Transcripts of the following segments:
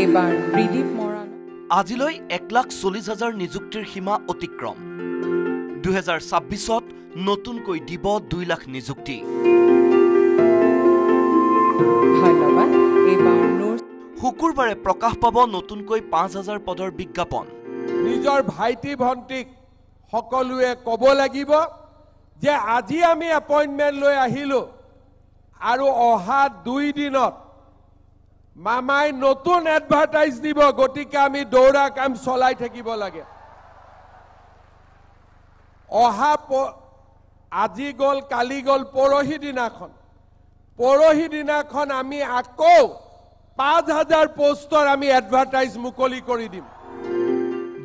এবাৰ ত্ৰিদীপ মৰাণ আজিলৈ 1,40,000 নিযুক্তিৰ সীমা অতিক্ৰম 2026ত নতুনকৈ দিব 2 লাখ নিযুক্তি ধন্যবাদ এবাৰ শুকুৰবাৰে প্ৰকাশ পাব নতুনকৈ 5,000 পদৰ বিজ্ঞাপন নিজৰ ভাইটি ভণ্টিক সকলোৱে ক'ব লাগিব যে আজি আমি এপইণ্টমেণ্ট লৈ আহিলো আৰু অহা 2 দিনত মামাই নতুন এডভাৰটাইজ দিব গতিকে আমি দৌৰা কাম চলাই থাকিব লাগে অহা আজি গল কালি গল পৰহি দিনাখন আমি আকৌ 5,000 পোষ্টৰ আমি এডভাৰটাইজ মুকলি কৰি দিম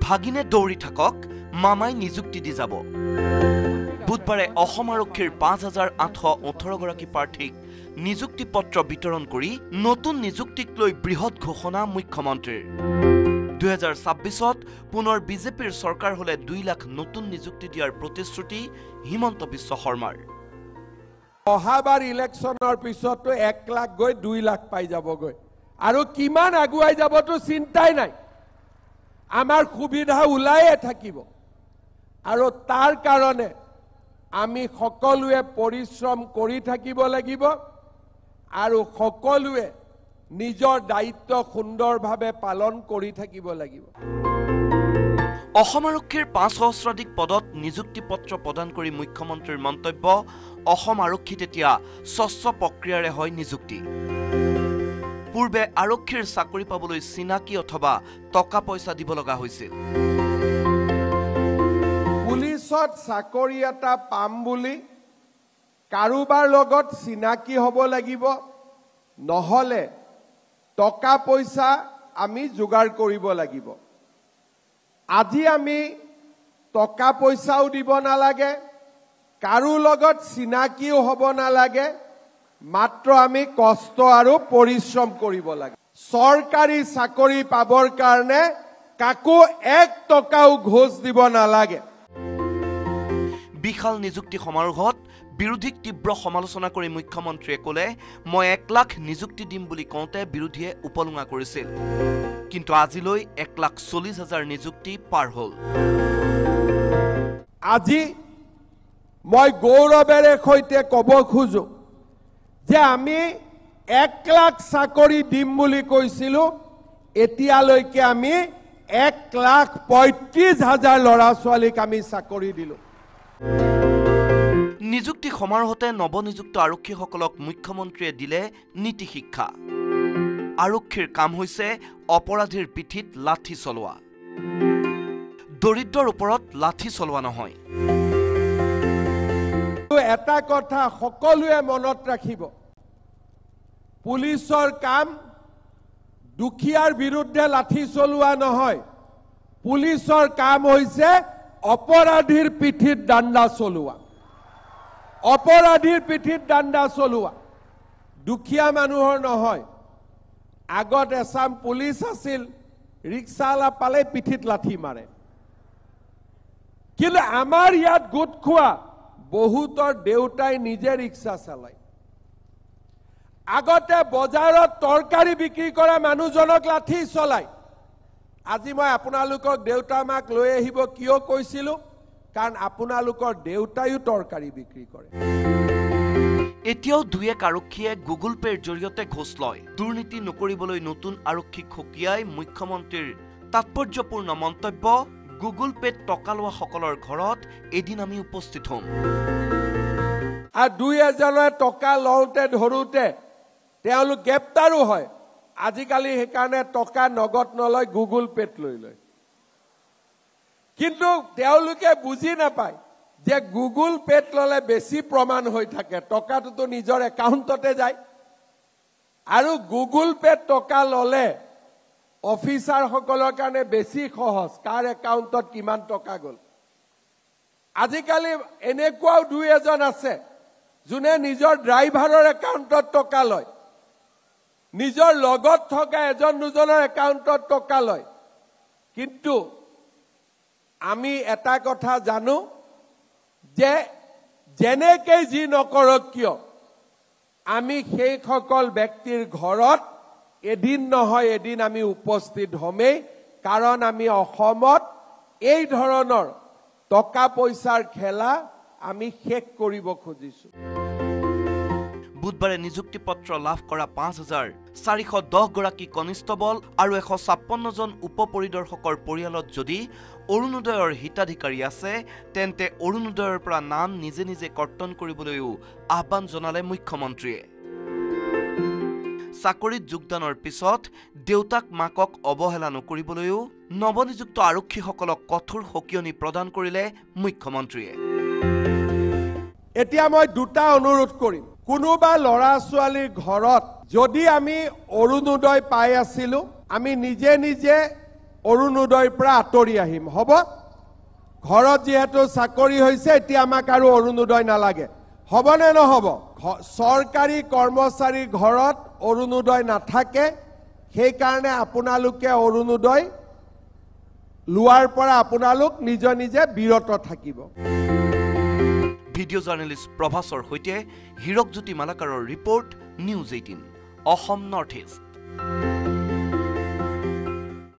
ভাগিনে দৌৰি থাকক মামাই নিযুক্তি দি যাব বুধবাৰে অসম আৰক্ষীৰ 5,818 গৰাকী প্ৰাৰ্থীক নিযুক্তি পত্ৰ বিতৰণ কৰি নতুন নিযুক্তিক লৈ বৃহৎ ঘোষণা মুখ্যমন্ত্ৰীৰ 2026ত পুনৰ বিজেপিৰ চৰকাৰ হলে 2 লাখ নতুন নিযুক্তি দিয়াৰ প্ৰতিশ্ৰুতি হিমন্ত বিশ্ব শৰ্মাৰ অহাবাৰ ইলেকশ্যনৰ পিছতো 1 লাখ গৈ 2 লাখ পাই যাবগৈ আৰু কিমান আগুৱাই যাবতো চিন্তাই নাই আমাৰ সুবিধা ওলাইয়ে থাকিব আৰু তাৰ কাৰণে আমি সকলোৱে পৰিশ্ৰম কৰি থাকিব লাগিব আৰু সকলোৱে নিজৰ দায়িত্ব সুন্দৰভাৱে পালন কৰি থাকিব লাগিব অসম আৰক্ষীৰ 5 সহস্ৰাধিক পদত নিযুক্তি পত্ৰ প্ৰদান কৰি মুখ্যমন্ত্ৰীৰ মন্তব্য অসম আৰক্ষীত এতিয়া স্বচ্ছ প্ৰক্ৰিয়াৰে হয় নিযুক্তি পূৰ্বে আৰক্ষীৰ চাকৰি পাবলৈ চিনাকি অথবা টকা পইচা দিব লগা হৈছিল পুলিচত চাকৰি এটা পাম বুলি কাৰোবাৰ লগত চিনাকি হ'ব লাগিব নহলে টকা পইচা আমি যোগাৰ কৰিব লাগিব আজি আমি টকা পইচাও দিব নালাগে কাৰো লগত চিনাকিও হ'ব নালাগে মাত্ৰ আমি কষ্ট আৰু পৰিশ্ৰম কৰিব লাগে চৰকাৰী চাকৰি পাবৰ কাৰণে কাকো 1 টকাও ঘোষ দিব নালাগে বিশাল নিযুক্তি সমাৰোহত বিৰোধীক তীব্ৰ সমালোচনা কৰি মুখ্যমন্ত্ৰীয়ে ক'লে মই 1 লাখ নিযুক্তি দিম বুলি কওঁতে বিৰোধীয়ে উপলুঙা কৰিছিল কিন্তু আজিলৈ 1,40,000 নিযুক্তি পাৰ হ'ল আজি মই গৌৰৱেৰে সৈতে ক'ব খোজো যে আমি 1 লাখ চাকৰি দিম বুলি কৈছিলো এতিয়ালৈকে আমি 1,35,000 ল'ৰা ছোৱালীক আমি চাকৰি দিলো নিযুক্তি সমাৰোহতে নৱনিযুক্ত আৰক্ষীসকলক মুখ্যমন্ত্ৰীয়ে দিলে নীতি শিক্ষা আৰক্ষীৰ কাম হৈছে অপৰাধীৰ পিঠিত লাঠি চলোৱা দৰিদ্ৰৰ ওপৰত লাঠি চলোৱা নহয় এটা কথা সকলোৱে মনত ৰাখিব পুলিচৰ কাম দুখীয়াৰ বিৰুদ্ধে লাঠি চলোৱা নহয় পুলিচৰ কাম হৈছে অপৰাধীৰ পিঠিত ডাণ্ডা চলোৱা দুখীয়া মানুহৰ নহয় আগত এছাম পুলিচ আছিল ৰিক্সালা পালে পিঠিত লাঠি মাৰে কিন্তু আমাৰ ইয়াত গোট খোৱা বহুতৰ দেউতাই নিজে ৰিক্সা চলায় আগতে বজাৰত তৰকাৰী বিক্ৰী কৰা মানুহজনক লাঠি চলায় আজি মই আপোনালোকক দেউতা মাক লৈ আহিব কিয় কৈছিলো কাৰণ আপোনালোকৰ দেউতায়ো তৰকাৰী বিক্ৰী কৰে এতিয়াও 2-1 আৰক্ষীয়ে গুগল পেৰ জৰিয়তে ঘোষ লয় দুৰ্নীতি নকৰিবলৈ নতুন আৰক্ষীক সকীয়াই মুখ্যমন্ত্ৰীৰ তাৎপৰ্যপূৰ্ণ মন্তব্য গুগল পেত টকা লোৱা সকলৰ ঘৰত এদিন আমি উপস্থিত হ'ম আৰু 2-এজনে টকা লওঁতে ধৰোতে তেওঁলোক গ্ৰেপ্তাৰো হয় আজিকালি সেইকাৰণে টকা নগদ নলয় গুগল পেত লৈ লয় কিন্তু তেওঁলোকে বুজি নাপায় যে গুগল পেত ললে বেছি প্ৰমাণ হৈ থাকে টকাটো নিজৰ একাউণ্টতে যায় আৰু গুগল পেত টকা ললে অফিচাৰ সকলৰ কাৰণে বেছি সহজ কাৰ একাউণ্টত কিমান টকা গল আজিকালি এনেকুৱাও 2-এজন আছে যোনে নিজৰ ড্ৰাইভাৰৰ একাউণ্টত টকা লয় নিজৰ লগত থকা এজন দুজনৰ একাউণ্টত টকা লয় কিন্তু আমি এটা কথা জানো যে যেনেকৈ যি নকৰক কিয় আমি সেই সকল ব্যক্তিৰ ঘৰত এদিন নহয় এদিন আমি উপস্থিত হমেই, কাৰণ আমি অসমত এই ধৰণৰ টকা পইচাৰ খেলা আমি শেষ কৰিব খুজিছো। বুধবাৰে নিযুক্তি পত্ৰ লাভ কৰা ৫,৪১০ গৰাকী কনিষ্টবল আৰু ১৫৬ জন উপ পৰিদৰ্শকৰ পৰিয়ালত যদি অৰুণোদয়ৰ হিতাধিকাৰী আছে, তেন্তে অৰুণোদয়ৰ পৰা নাম নিজে নিজে কৰ্তন কৰিবলৈও আহ্বান জনালে মুখ্যমন্ত্ৰীয়ে। চাকৰিত যোগদানৰ পিছত দেউতাক মাকক অৱহেলা নকৰিবলৈও নৱনিযুক্ত আৰক্ষীসকলক কঠোৰ সকিয়নি প্ৰদান কৰিলে মুখ্যমন্ত্ৰীয়ে। এতিয়া মই দুটা অনুৰোধ কৰিম। কোনোবা ল'ৰা ছোৱালীৰ ঘৰত যদি আমি অৰুণোদয় পাই আছিলো, আমি নিজে নিজে অৰুণোদয়ৰ পৰা আঁতৰি আহিম। হ'ব, ঘৰত যিহেতু চাকৰি হৈছে এতিয়া আমাক আৰু অৰুণোদয় নালাগে। হ'বনে নহ'ব? চৰকাৰী কৰ্মচাৰীৰ ঘৰত অৰুণোদয় নাথাকে, সেইকাৰণে আপোনালোকে অৰুণোদয় লোৱাৰ পৰা আপোনালোক নিজে নিজে বিৰত থাকিব। ভিডিঅ' জাৰ্নেলিষ্ট প্ৰভাসৰ সৈতে হীৰকজ্যোতি মালাকাৰৰ report, news 18 Assam North east.